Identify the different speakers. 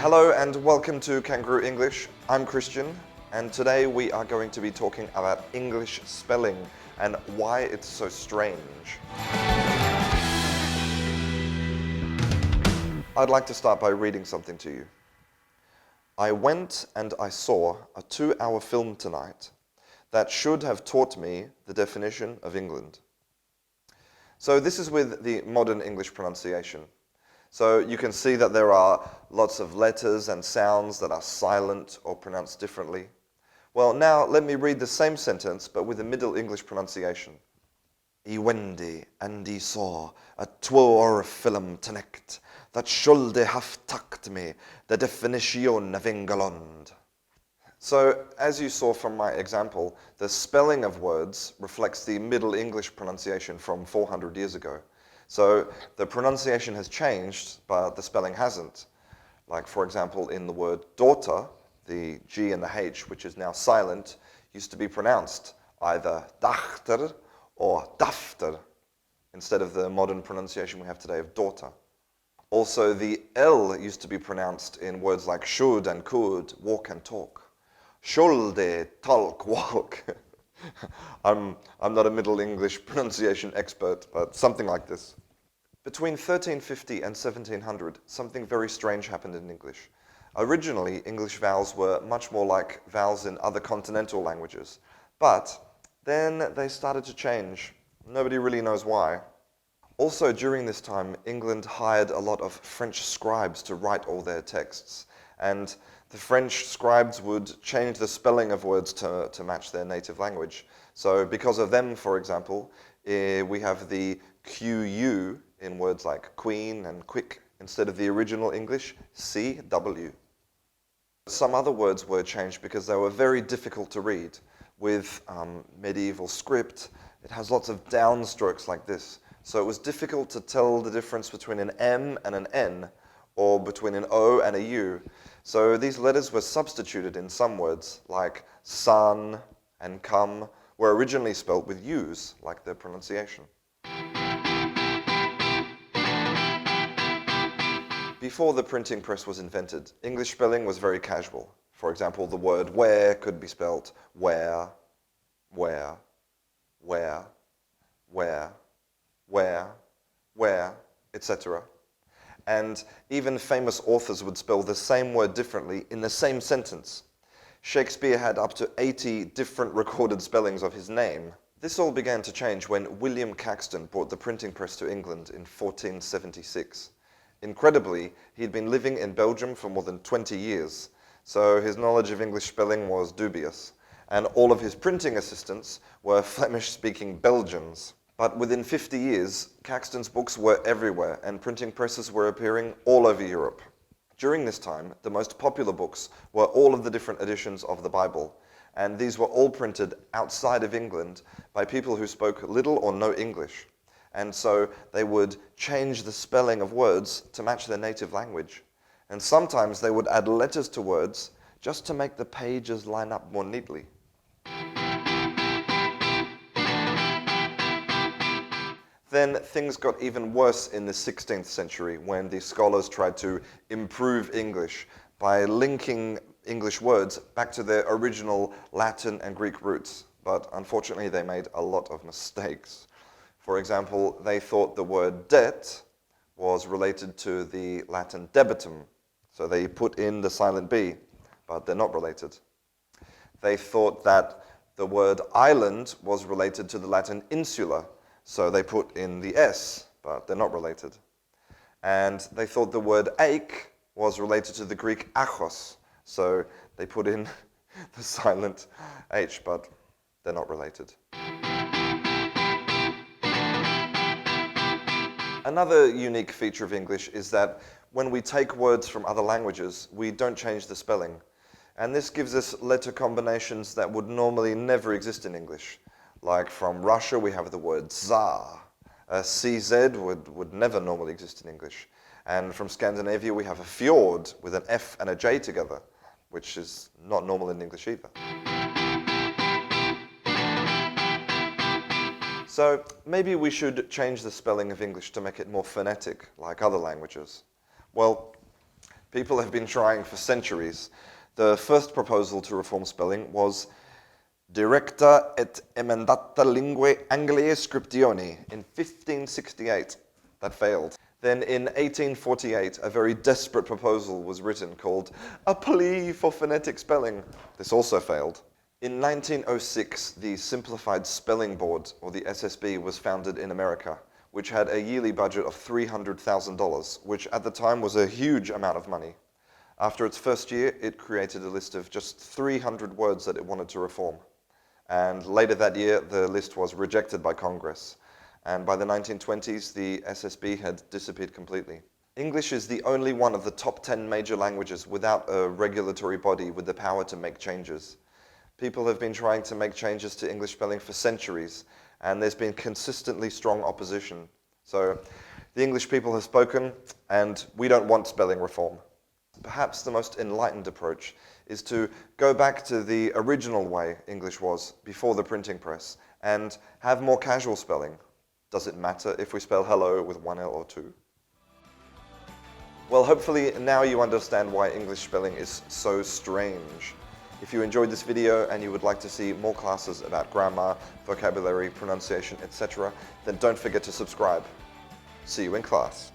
Speaker 1: Hello and welcome to Canguro English. I'm Christian and today we are going to be talking about English spelling and why it's so strange. I'd like to start by reading something to you. I went and I saw a 2-hour film tonight that should have taught me the definition of England. So this is with the modern English pronunciation. So you can see that there are lots of letters and sounds that are silent or pronounced differently. Well, now let me read the same sentence but with a Middle English pronunciation. I wendi and I saw a 2-hour film tonight that should have taught me the definition of England. So, as you saw from my example, the spelling of words reflects the Middle English pronunciation from 400 years ago. So the pronunciation has changed, but the spelling hasn't. Like, for example, in the word daughter, the G and the H, which is now silent, used to be pronounced either dachter or dafter, instead of the modern pronunciation we have today of daughter. Also, the L used to be pronounced in words like should and could, walk and talk. Shoulde, talk, walk. I'm not a Middle English pronunciation expert, but something like this. Between 1350 and 1700, something very strange happened in English. Originally, English vowels were much more like vowels in other continental languages, but then they started to change. Nobody really knows why. Also, during this time, England hired a lot of French scribes to write all their texts, and the French scribes would change the spelling of words to match their native language. So because of them, for example, we have the QU in words like queen and quick instead of the original English CW. Some other words were changed because they were very difficult to read. With medieval script, it has lots of downstrokes like this. So it was difficult to tell the difference between an M and an N, or between an O and a U. So these letters were substituted in some words, like sun and come, were originally spelled with U's, like their pronunciation. Before the printing press was invented, English spelling was very casual. For example, the word where could be spelled where, where, where, where, where, etc. And even famous authors would spell the same word differently in the same sentence. Shakespeare had up to 80 different recorded spellings of his name. This all began to change when William Caxton brought the printing press to England in 1476. Incredibly, he'd been living in Belgium for more than 20 years, so his knowledge of English spelling was dubious, and all of his printing assistants were Flemish-speaking Belgians. But within 50 years, Caxton's books were everywhere, and printing presses were appearing all over Europe. During this time, the most popular books were all of the different editions of the Bible, and these were all printed outside of England by people who spoke little or no English. And so they would change the spelling of words to match their native language. And sometimes they would add letters to words just to make the pages line up more neatly. Then things got even worse in the 16th century when the scholars tried to improve English by linking English words back to their original Latin and Greek roots. But unfortunately, they made a lot of mistakes. For example, they thought the word debt was related to the Latin debitum, so they put in the silent B, but they're not related. They thought that the word island was related to the Latin insula, so they put in the S, but they're not related. And they thought the word ache was related to the Greek achos, so they put in the silent H, but they're not related. Another unique feature of English is that when we take words from other languages, we don't change the spelling. And this gives us letter combinations that would normally never exist in English. Like from Russia, we have the word Tsar. CZ would never normally exist in English. And from Scandinavia, we have a fjord with an F and a J together, which is not normal in English either. So maybe we should change the spelling of English to make it more phonetic, like other languages. Well, People have been trying for centuries. The first proposal to reform spelling was Directa et emendata linguae Angliae scriptioni in 1568. That failed. Then in 1848, a very desperate proposal was written called A Plea for Phonetic Spelling. This also failed. In 1906, the Simplified Spelling Board, or the SSB, was founded in America, which had a yearly budget of $300,000, which at the time was a huge amount of money. After its first year, it created a list of just 300 words that it wanted to reform. And later that year, the list was rejected by Congress. And by the 1920s, the SSB had disappeared completely. English is the only one of the top 10 major languages without a regulatory body with the power to make changes. People have been trying to make changes to English spelling for centuries, and there's been consistently strong opposition. So the English people have spoken, and we don't want spelling reform. Perhaps the most enlightened approach is to go back to the original way English was before the printing press and have more casual spelling. Does it matter if we spell hello with one L or two? Well, hopefully now you understand why English spelling is so strange. If you enjoyed this video and you would like to see more classes about grammar, vocabulary, pronunciation, etc., then don't forget to subscribe. See you in class.